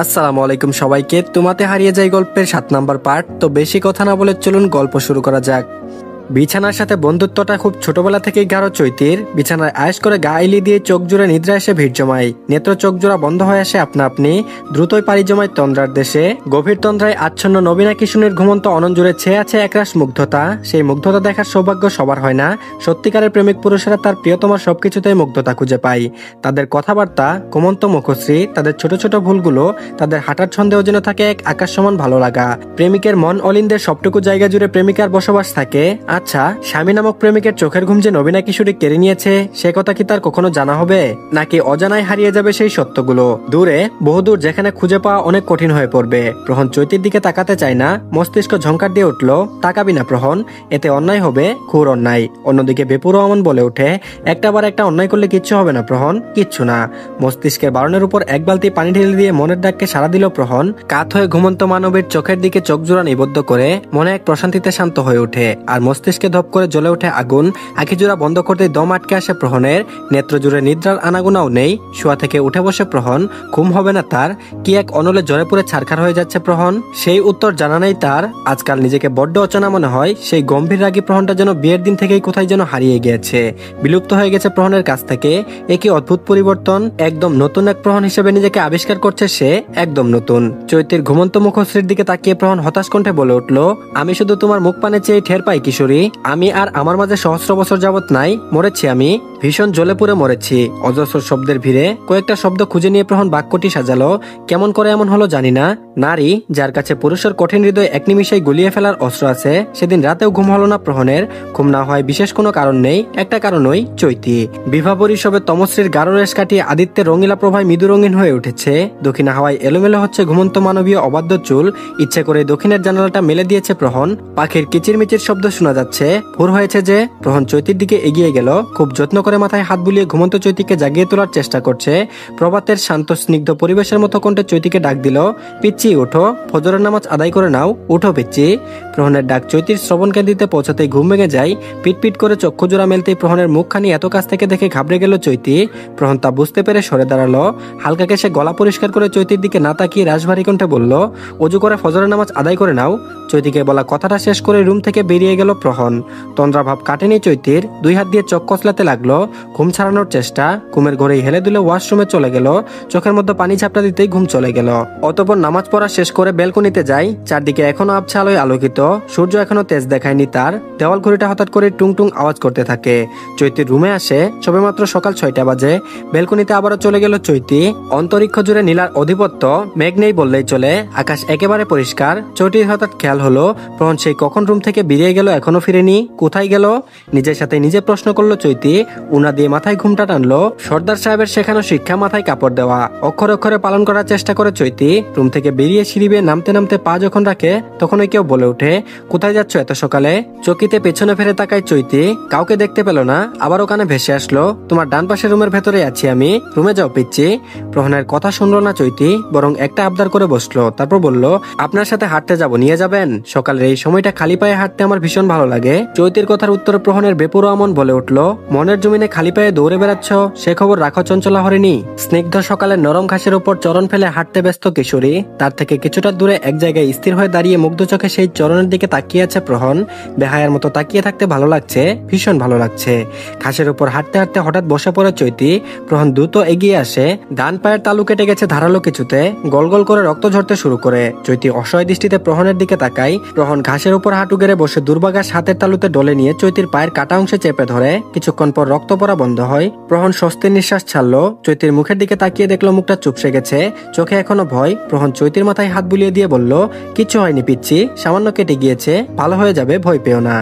আসসালামু আলাইকুম সবাইকে। তোমাতে হারিয়ে যায় গল্পের 7 নাম্বার পার্ট। তো বেশি কথা না বলে চলুন গল্প শুরু করা যাক। বিছানার সাথে বন্ধুত্বটা খুব ছোটবেলা থেকেই গাঢ় চৈতির। বিছানায় আয়েশ করে গা এলিয়ে দিয়ে চোখ জুড়ে নিদ্রা এসে ভিড় জমায়। নেত্র চোখ জোড়া বন্ধ হয়ে আসে আপনা আপনি। দ্রুতই পাড়ি জমায় তন্দ্রার দেশে। গভীর তন্দ্রায় আচ্ছন্ন নবীনা কিশোরীর ঘুমন্ত অনন জুড়ে ছেয়ে আছে একরাশ মুগ্ধতা। সেই মুগ্ধতা দেখার সৌভাগ্য সবার হয় না। সত্যিকারের প্রেমিক পুরুষেরা তার প্রিয়তমার সবকিছুতেই মুগ্ধতা খুঁজে পায়। তাদের কথাবার্তা, কোমন্ত মুখশ্রী, তাদের ছোট ছোট ভুলগুলো, তাদের হাঁটার ছন্দেও যেন থাকে এক আকাশ সমান ভালো লাগা। প্রেমিকের মন অলিন্দের সবটুকু জায়গা জুড়ে প্রেমিকার বসবাস থাকে। আচ্ছা, স্বামী নামক প্রেমিকের চোখের ঘুম যে নবীনা কিশোরী কেড়ে নিয়েছে সে কথা কি তার কখনো জানা হবে, নাকি অজানায় হারিয়ে যাবে সেই সত্যগুলো দূরে বহুদূর, যেখানে খুঁজে পাওয়া অনেক কঠিন হয়ে পড়বে? প্রহন চৈতির দিকে তাকাতে চায় না। মস্তিষ্ক ঝংকার দিয়ে উঠল, তাকাবি না প্রহন, এতে অন্যায় হবে, ঘোর অন্যায়। অন্যদিকে বেপুরো আমন বলে ওঠে, একটাবার একটা অন্যায় করলে কিচ্ছু হবে না প্রহন, কিচ্ছু না। মস্তিষ্কের বারণের উপর এক বালতি পানি ঢেলে দিয়ে মনের ডাককে সাড়া দিল প্রহন। কাত হয়ে ঘুমন্ত মানবের চোখের দিকে চোখ জোড়া নিবদ্ধ করে মনে এক প্রশান্তিতে শান্ত হয়ে ওঠে। আর মস্তিষ্কে ধপ করে জ্বলে ওঠে আগুন। আঁখি জোড়া বন্ধ করতে দম আটকে আসে প্রহনের। নেত্র জুড়ে নিদ্রার আনাগোনাও নেই। শোয়া থেকে উঠে বসে প্রহন। ঘুম হবে না তার, কি এক অনলে জ্বরে পুড়ে ছারখার হয়ে যাচ্ছে প্রহন। সেই উত্তর জানা নেই তার। আজকাল নিজেকে বড্ড অচেনা মনে হয়। সেই গম্ভীর রাগী প্রহনটা যেন বিয়ের দিন থেকেই কোথায় যেন হারিয়ে গিয়েছে, বিলুপ্ত হয়ে গেছে প্রহনের কাছ থেকে। একই অদ্ভুত পরিবর্তন। একদম নতুন এক প্রহন হিসেবে নিজেকে আবিষ্কার করছে সে, একদম নতুন। চৈতির ঘুমন্ত মুখশ্রীর দিকে তাকিয়ে প্রহন হতাশ কণ্ঠে বলে উঠল, আমি শুধু তোমার মুখ পানে চেয়ে ঠের পাই কিশোরী, আমি আর আমার মাঝে সহস্র বছর যাবত নাই। মরেছি আমি, ভীষণ জ্বলে পুড়ে মরেছি। অজস্র শব্দের ভিড়ে কয়েকটা শব্দ খুঁজে নিয়ে প্রহন বাক্যটি সাজালো। কেমন করে এমন হলো জানি না। নারী যার কাছে পুরুষের কঠিন হৃদয় এক নিমিষেই গুলিয়ে ফেলার অস্ত্র আছে, সেদিন রাতেও ঘুম হলো না প্রহনের। ঘুম না হয় বিশেষ কোনো কারণ নেই, একটা কারণই চৈতি। বিবাহ পরিষবে তমশ্রীর গাঢ় রেশ কাটিয়ে আদিত্যের রঙিলা প্রভায় মৃদু রঙিন হয়ে উঠেছে। দক্ষিণা হাওয়ায় এলোমেলো হচ্ছে ঘুমন্ত মানবীয় অবাধ্য চুল। ইচ্ছে করে দক্ষিণের জানালাটা মেলে দিয়েছে প্রহন। পাখির কিচিরমিচির শব্দ শোনা যাচ্ছে। ভোর হয়েছে যে। প্রহন চৈতির দিকে এগিয়ে গেল। খুব যত্ন করে মাথায় হাত বুলিয়ে ঘুমন্ত চৈতিকে জাগিয়ে তোলার চেষ্টা করছে। প্রভাতের শান্ত স্নিগ্ধ পরিবেশের মতো কণ্ঠে চৈতিকে ডাক দিল, পিচ্চি ওঠো, ফজরের নামাজ আদায় করে নাও, উঠো পিচ্চি। প্রহনের ডাক চৈতির শ্রবণ কেন্দ্রিতে পৌঁছাতেই ঘুম ভেঙে যায়। পিটপিট করে চক্ষু জোড়া মেলতেই প্রহনের মুখখানি এত কাছ থেকে দেখে ঘাবড়ে গেল চৈতি। প্রহন তা বুঝতে পেরে সরে দাঁড়ালো। হালকা কেসে গলা পরিষ্কার করে চৈতির দিকে না তাকিয়ে রাশভারী কণ্ঠে বলল, অজু করে ফজরের নামাজ আদায় করে নাও। চৈতিকে বলা কথাটা শেষ করে রুম থেকে বেরিয়ে গেল প্রহন। তন্দ্রা ভাব কাটেনি চৈতির। দুই হাত দিয়ে চোখ কচলাতে লাগলো। ঘুম ছাড়ানোর চেষ্টা। ঘুমের ঘরেই হেলে দুলে ওয়াশরুমে চলে গেল। চোখের মধ্যে পানি ঝাপটা দিতেই ঘুম চলে গেল। অতঃপর নামাজ পড়া শেষ করে ব্যালকনিতে যায়। চারদিকে এখনো আবছা আলোয় আলোকিত। সূর্য এখনো তেজ দেখায়নি তার। দেওয়াল ঘড়িটা হঠাৎ করে টুং টুং আওয়াজ করতে থাকে। চৈতির রুমে আসে। সবেমাত্র সকাল 6টা বাজে। ব্যালকনিতে আবারও চলে গেল চৈতি। অন্তরিক্ষ জুড়ে নীলার আধিপত্য, মেঘ নেই বললেই চলে। আকাশ একেবারে পরিষ্কার। চৈতির হঠাৎ খেয়াল হলো প্রহন সেই কখন রুম থেকে বেরিয়ে গেল, এখনো ফিরেনি। কোথায় গেল? নিজের সাথে নিজে প্রশ্ন করলো চৈতি। উনা দিয়ে মাথায় ঘুমটা টানলো। সর্দার সাহেবের শেখানো শিক্ষা মাথায় কাপড় দেওয়া, অক্ষরে অক্ষরে পালন করার চেষ্টা করে চৈতি। রুম থেকে বেরিয়ে সিঁড়ি বেয়ে নামতে নামতে পা যখন রাখে তখনই কেউ বলে ওঠে, কোথায় যাচ্ছ এত সকালে? চকিতে পেছনে ফিরে তাকায় চৈতি। কাউকে দেখতে পেল না। আবার ওখানে ভেসে আসলো, তোমার ডান পাশের রুমের ভেতরে আছি আমি, রুমে যাও পিচ্ছি। প্রহনের কথা শুনলো না চৈতি, বরং একটা আবদার করে বসলো। তারপর বলল, আপনার সাথে হাঁটতে যাব, নিয়ে যাবেন? সকালের এই সময়টা খালি পায়ে হাঁটতে আমার ভীষণ ভালো লাগে। চৈতির কথার উত্তরে প্রহনের বেপুরো আমন বলে উঠলো, মনের জমিনে খালি পায়ে দৌড়ে বেড়াচ্ছ, সে খবর রাখো চঞ্চলা হরিণী। স্নিগ্ধ সকালের নরম ঘাসের উপর চরণ ফেলে হাঁটতে ব্যস্ত কিশোরী। তার থেকে কিছুটা দূরে এক জায়গায় স্থির হয়ে দাঁড়িয়ে মুগ্ধ চোখে সেই চরণের দিকে তাকিয়ে আছে প্রহন। বেহায়ার মতো তাকিয়ে থাকতে ভালো লাগছে, ভীষণ ভালো লাগছে। ঘাসের উপর হাঁটতে হাঁটতে হঠাৎ বসে পড়ে চৈতি। প্রহন দ্রুত এগিয়ে আসে। ডান পায়ের তালু কেটে গেছে ধারালো কিছুতে। গল গল করে রক্ত ঝরতে শুরু করে। চৈতি অসহায় দৃষ্টিতে প্রহনের দিকে তাকায়। প্রহন ঘাসের উপর হাঁটু গেড়ে বসে দুর্বাঘাস হাতের তালুতে ডলে নিয়ে চৈতির পায়ের কাটা অংশে চেপে ধরে। কিছুক্ষণ পর রক্ত পড়া বন্ধ হয়। প্রহন স্বস্তির নিঃশ্বাস ছাড়লো। চৈতির মুখের দিকে তাকিয়ে দেখলো মুখটা চুপসে গেছে, চোখে এখনো ভয়। প্রহন চৈতির মাথায় হাত বুলিয়ে দিয়ে বলল, কিচ্ছু হয়নি পিচ্ছি, সামান্য কেটে গিয়েছে, ভালো হয়ে যাবে, ভয় পেও না।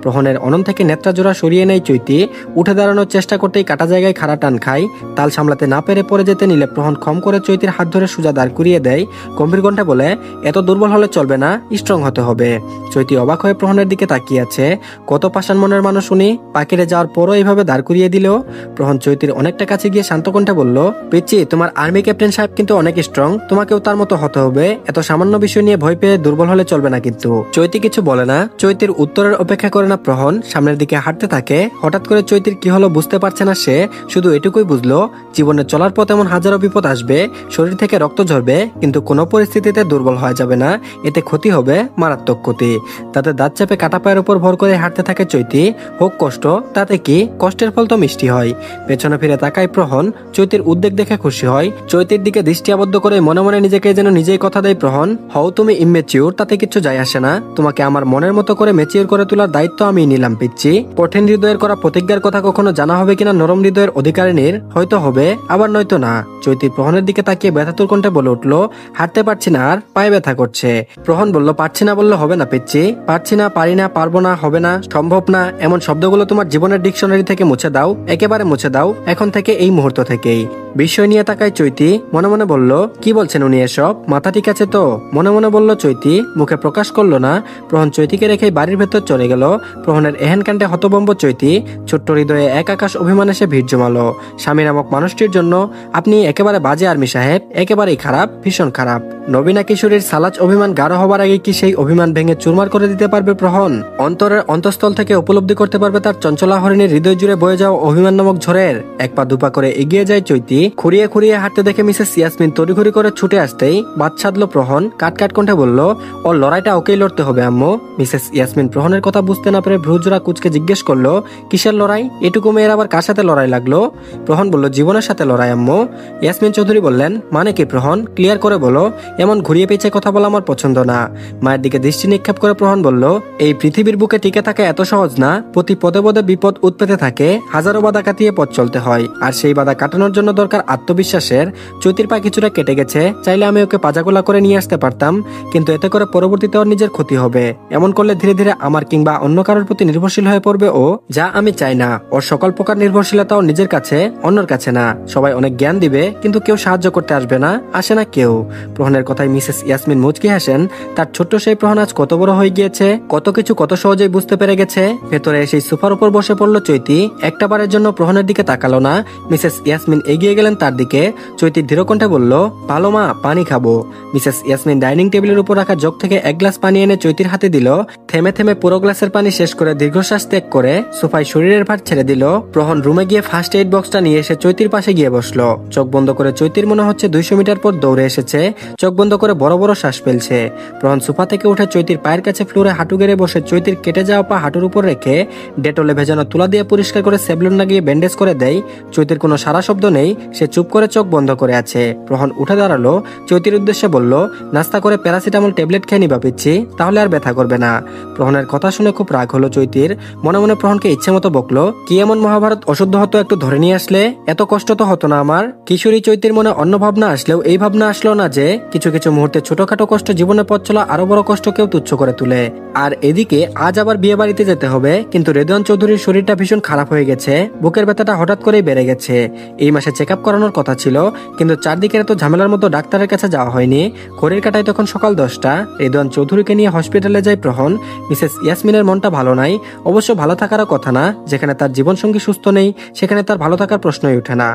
প্রহনের অনন থেকে নেত্রা জোড়া সরিয়ে নেয় চৈতি। উঠে দাঁড়ানোর চেষ্টা করতেই কাটা জায়গায় খাড়া টান খায়। তাল সামলাতে না পেরে পড়ে যেতে নিলে প্রহন খম করে চৈতির হাত ধরে সোজা দাঁড় করিয়ে দেয়। গম্ভীর কণ্ঠে বলে, এত দুর্বল হলে চলবে না, স্ট্রং হতে হবে। চৈতি অবাক হয়ে প্রহনের দিকে তাকিয়ে আছে। কত পাষাণ মনের মানুষ উনি, পাখিরে যাওয়ার পরও এইভাবে দাঁড় করিয়ে দিল। প্রহন চৈতির অনেকটা কাছে গিয়ে শান্ত কণ্ঠে বলল, পিচ্চি, তোমার আর্মি ক্যাপ্টেন সাহেব কিন্তু অনেক স্ট্রং, তোমাকেও তার মতো হতে হবে। এত সামান্য বিষয় নিয়ে ভয় পেয়ে দুর্বল হলে চলবে না কিন্তু। চৈতি কিছু বলে না। চৈতির উত্তরের অপেক্ষা করে না প্রহন, সামনের দিকে হাঁটতে থাকে। হঠাৎ করে চৈতির কি হলো বুঝতে পারছে না সে, শুধু এটুকুই বুঝলো জীবনে চলার পথ এমন হাজারো বিপদ আসবে, শরীর থেকে রক্ত ঝরবে, কিন্তু কোনো পরিস্থিতিতে দুর্বল হওয়া যাবে না, এতে ক্ষতি হবে মারাত্মক ক্ষতি। তাতে দাঁত চেপে কাটা পায়ের উপর ভর করে হাঁটতে থাকে চৈতি। হোক কষ্ট, তাতে কি, কষ্টের ফল তো মিষ্টি হয়। পেছনে ফিরে তাকায় প্রহন, চৈতির উদ্বেগ দেখে খুশি হয়। চৈতির দিকে দৃষ্টি আবদ্ধ করে মনে মনে নিজেকে যেন নিজেই কথা দেয়, প্রহন হও তুমি ইমেচিউর, তাতে কিছু যায় আসে না, তোমাকে আমার মনের মতো করে মেচিউর করে তোলার দায়িত্ব আমি নিলাম পিচ্চি। কঠিন হৃদয়ের করা প্রতিজ্ঞার কথা কখনো জানা হবে কিনা নরম হৃদয়ের অধিকারিনীর, হয়তো হবে আবার নয়তো না। চৈতি প্রহনের দিকে তাকিয়ে ব্যথাতুর কণ্ঠে বলে উঠলো, হাঁটতে পারছি না, আর পায়ে ব্যথা করছে। প্রহন বলল, পারছি না বললে হবে না পিচ্চি, পারছি না, পারি না, পারবো না, হবে না, সম্ভব না, এমন শব্দগুলো তোমার জীবনের ডিকশনারি থেকে মুছে দাও, একেবারে মুছে দাও, এখন থেকে, এই মুহূর্ত থেকেই। বিস্ময় নিয়ে তাকায় চৈতি, মনে মনে বলল, কি বলছেন উনি এসব, মাথা ঠিক আছে তো? মনে মনে বলল চৈতি, মুখে প্রকাশ করলো না। প্রহন চৈতিকে রেখে বাড়ির ভেতর চলে গেল। প্রহনের এহেন কাণ্ডে হতভম্ব চৈতি। ছোট্ট হৃদয়ে এক আকাশ অভিমান এসে ভিড় জমালো। স্বামী নামক মানুষটির জন্য আপনি একেবারে বাজে আর্মি সাহেব, একেবারেই খারাপ, ভীষণ খারাপ। নবীনা কিশোরীর সালাজ অভিমান গাঢ় হবার আগে কি সেই অভিমান ভেঙে চুরমার করে দিতে পারবে প্রহন? অন্তরের অন্তঃস্থল থেকে উপলব্ধি করতে পারবে তার চঞ্চলা হরিণীর হৃদয় জুড়ে বয়ে যাওয়া অভিমান নামক ঝড়ের। এক পা দুপা করে এগিয়ে যায় চৈতি। খুঁড়িয়ে খুঁড়িয়ে হাঁটতে দেখে মিসেস ইয়াসমিন তড়িঘড়ি করে ছুটে আসতেই বাদ সাধলো প্রহন। কাট কণ্ঠে বলল, ওর লড়াইটা ওকেই লড়তে হবে আম্মু। মিসেস ইয়াসমিন প্রহনের কথা বুঝতে না পেরে ভ্রুজোড়া কুচকে জিজ্ঞেস করলো, কিসের লড়াই? এটুকু মেয়ের আবার কার সাথে লড়াই লাগলো? প্রহন বলল, জীবনের সাথে লড়াই আম্মু। ইয়াসমিন চৌধুরী বললেন, মানে কি প্রহন, ক্লিয়ার করে বলো, এমন ঘুরিয়ে পেঁচে কথা বলা আমার পছন্দ না। মায়ের দিকে দৃষ্টি নিক্ষেপ করে প্রহন বলল, এই পৃথিবীর বুকে টিকে থাকা এত সহজ না, প্রতি পদে পদে বিপদ উৎপেতে থাকে, হাজারো বাধা কাটিয়ে পথ চলতে হয়, আর সেই বাধা কাটানোর জন্য দরকার আত্মবিশ্বাসের। চৈতির পা কিছুটা কেটে গেছে, চাইলে আমি ওকে পাজাগোলা করে নিয়ে আসতে পারতাম, কিন্তু এতে করে পরবর্তীতে ওর নিজের ক্ষতি হবে। এমন করলে ধীরে ধীরে আমার কিংবা অন্য কারোর প্রতি নির্ভরশীল হয়ে পড়বে ও, যা আমি চাই না। ওর সকল প্রকার নির্ভরশীলতা ওর নিজের কাছে, অন্যর কাছে না। সবাই অনেক জ্ঞান দিবে, কিন্তু কেউ সাহায্য করতে আসবে না, আসে না কেউ। প্রহনের কথায় মিসেস ইয়াসমিন মুচকি হাসেন। তার ছোট্ট সেই প্রহন আজ কত বড় হয়ে গিয়েছে, কত কিছু কত সহজেই বুঝতে পেরে গেছে। ভেতরে সেই সোফার উপর বসে পড়লো চৈতি। একটা বারের জন্য প্রহনের দিকে তাকালো না। মিসেস ইয়াসমিন এগিয়ে গেলেন তার দিকে। চৈতি ধীরকণ্ঠে বলল, ভালো মা, পানি খাবো। মিসেস ইয়াসমিন ডাইনিং টেবিলের উপর রাখা জগ থেকে এক গ্লাস পানি এনে চৈতির হাতে দিল। থেমে থেমে পুরো গ্লাসের পানি শেষ করে দীর্ঘশ্বাস ত্যাগ করে সোফায় শরীরের ভার ছেড়ে দিল। প্রহন রুমে গিয়ে ফার্স্ট এইড বক্সটা নিয়ে এসে চৈতির পাশে গিয়ে বসলো। চোখ বন্ধ করে চৈতির মনে হচ্ছে 200 মিটার পর দৌড়ে এসেছে। চোখ বন্ধ করে বড় বড় শ্বাস ফেলছে। প্রহন সোফা থেকে উঠে চৈতির পায়ের কাছে ফ্লোরে হাঁটু গেড়ে বসে চৈতির কেটে যাওয়া পা হাঁটুর উপর রেখে ডেটলে ভেজানো তুলা দিয়ে পরিষ্কার করে সেবলন লাগিয়ে ব্যান্ডেজ করে দেয়। চৈতির কোনো সারা শব্দ নেই, সে চুপ করে চোখ বন্ধ করে আছে। প্রহন উঠে দাঁড়ালো, চৈতির উদ্দেশ্যে বলল, নাস্তা করে প্যারাসিটামল ট্যাবলেট খেয়ে নিবা পিচ্ছি, তাহলে আর ব্যথা করবে না। প্রহনের কথা শুনে খুব রাগ হলো চৈতির। মনে মনে প্রহনকে ইচ্ছে মতো বকলো, কি এমন মহাভারত অশুদ্ধ হতো একটু ধরে নিয়ে আসলে, এত কষ্ট তো হতো না আমার। কিশোরী চৈতির মনে অন্য ভাবনা আসলেও এই ভাবনা আসলো না যে কিছু কিছু মুহূর্তে ছোটখাটো কষ্ট জীবনে পথ চলা আরো বড় কষ্ট কেউ তুচ্ছ করে তুলে। আর এদিকে আজ আবার বিয়ে বাড়িতে যেতে হবে, কিন্তু রেদওয়ান চৌধুরীর শরীরটা ভীষণ খারাপ হয়ে গেছে। বুকের ব্যথাটা হঠাৎ করেই বেড়ে গেছে। এই মাসে চেক আপ করানোর কথা ছিল, কিন্তু চারদিকের এত ঝামেলার মতো ডাক্তারের কাছে যাওয়া হয়নি। ঘড়ির কাটায় তখন সকাল 10টা। রেদওয়ান চৌধুরীকে নিয়ে হসপিটালে যায় প্রহন। মিসেস ইয়াসমিনের মনটা ভালো নাই। অবশ্য ভালো থাকারও কথা না, যেখানে তার জীবনসঙ্গী সুস্থ নেই সেখানে তার ভালো থাকার প্রশ্নই ওঠে না।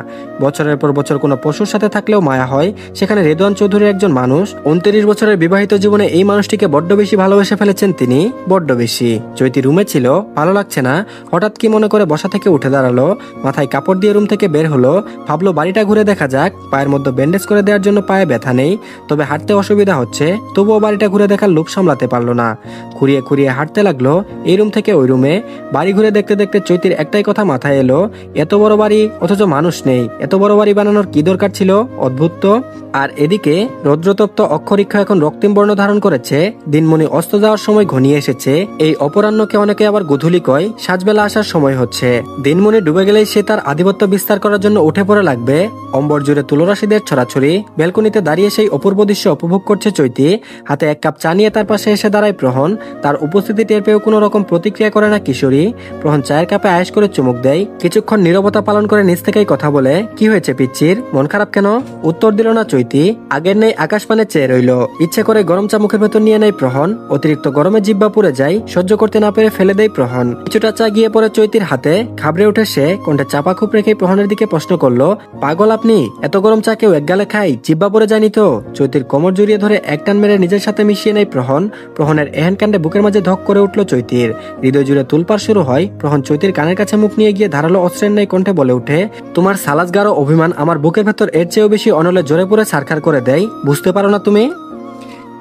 বছরের পর বছর কোনো পশুর সাথে থাকলেও মায়া হয়, সেখানে রেদওয়ান চৌধুরী একজন মানুষ। 29 বছরের বিবাহিত জীবনে এই মানুষটিকে বড্ড বেশি ভালোবেসে ফেলেছেন তিনি, বড্ড বেশি। চৈতি রুমে ছিল, ভালো লাগছে না। হঠাৎ কি মনে করে বসা থেকে উঠে দাঁড়ালো, মাথায় কাপড় দিয়ে রুম থেকে বের হলো। ভাবলো বাড়িটা ঘুরে দেখা যাক। পায়ের মধ্যে ব্যান্ডেজ করে দেওয়ার জন্য পায়ে ব্যথা নেই, তবে হাঁটতে অসুবিধা হচ্ছে। তবুও বাড়িটা ঘুরে দেখার লোভ সামলাতে পারলো না। খুঁড়িয়ে খুঁড়িয়ে হাঁটতে লাগলো এই রুম থেকে ওই রুমে। বাড়ি ঘুরে দেখতে দেখতে চৈতির একটাই কথা মাথায় এলো, এত বড় বাড়ি অথচ মানুষ নেই, এত বড় বাড়ি বানানোর কি দরকার ছিল? অদ্ভুত তো। আর এদিকে রৌদ্রতপ্ত অক্ষরিক্ষা এখন রক্তিম বর্ণ ধারণ করেছে। দিনমণি অস্ত যাওয়ার সময় ঘনিয়ে এসেছে। এই অপরাহ্নকে অনেকে আবার গোধূলি কয়, সাজবেলা আসার সময় হচ্ছে। দিনমণি ডুবে গেলেই সে তার আধিপত্য বিস্তার করার জন্য উঠে পড়ে লাগবে। থাকবে। অম্বর জুড়ে তুলরাশিদের ছড়াছড়ি। ব্যালকনিতে দাঁড়িয়ে সেই অপূর্ব দৃশ্য উপভোগ করছে চৈতি। হাতে এক কাপ চা নিয়ে তার পাশে এসে দাঁড়ায় প্রহন। তার উপস্থিতি টের পেয়েও কোনো রকম প্রতিক্রিয়া করে না কিশোরী। প্রহন চায়ের কাপে আয়েশ করে চুমুক দেয়। কিছুক্ষণ নীরবতা পালন করে নিজ থেকেই কথা বলে, কি হয়েছে পিচ্চির, মন খারাপ কেন? উত্তর দিল না চৈতি। আগের নেই আকাশপানে চেয়ে রইল। ইচ্ছে করে গরম চা মুখের ভেতর নিয়ে নেয় প্রহন। অতিরিক্ত গরমে জিহ্বা পুড়ে যায়। সহ্য করতে না পেরে ফেলে দেয় প্রহন। কিছুটা চা গিয়ে পড়ে চৈতির হাতে। ঘাবড়ে উঠে সে কণ্ঠে চাপা খুব রেখে প্রহনের দিকে প্রশ্ন করলো, পাগল আপনি? এত গরম চা কেউ এক গালে খাই? জিহ্বা পড়ে যায়নি তো? চৈতির কোমর জড়িয়ে ধরে এক টান মেরে নিজের সাথে মিশিয়ে নেয় প্রহন। প্রহনের এহেন কাণ্ডে বুকের মাঝে ধক করে উঠল চৈতির। হৃদয় জুড়ে তুলপার শুরু হয়। প্রহন চৈতির কানের কাছে মুখ নিয়ে গিয়ে ধারালো অস্ত্রের ন্যায় কণ্ঠে বলে ওঠে, তোমার সালাসগারো অভিমান আমার বুকের ভেতর এর চেয়েও বেশি অনলে জোরে পড়ে ছারখার করে দেয়। বুঝতে পারো না তুমি?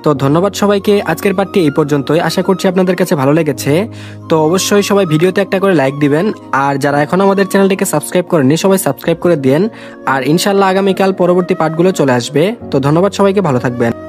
তো ধন্যবাদ সবাইকে। আজকের পার্টটি এই পর্যন্তই। আশা করছি আপনাদের কাছে ভালো লেগেছে। তো অবশ্যই সবাই ভিডিওতে একটা করে লাইক দিবেন। আর যারা এখন আমাদের চ্যানেলটিকে সাবস্ক্রাইব করেননি সবাই সাবস্ক্রাইব করে দিন। আর ইনশাল্লাহ আগামীকাল পরবর্তী পার্টগুলো চলে আসবে। তো ধন্যবাদ সবাইকে, ভালো থাকবেন।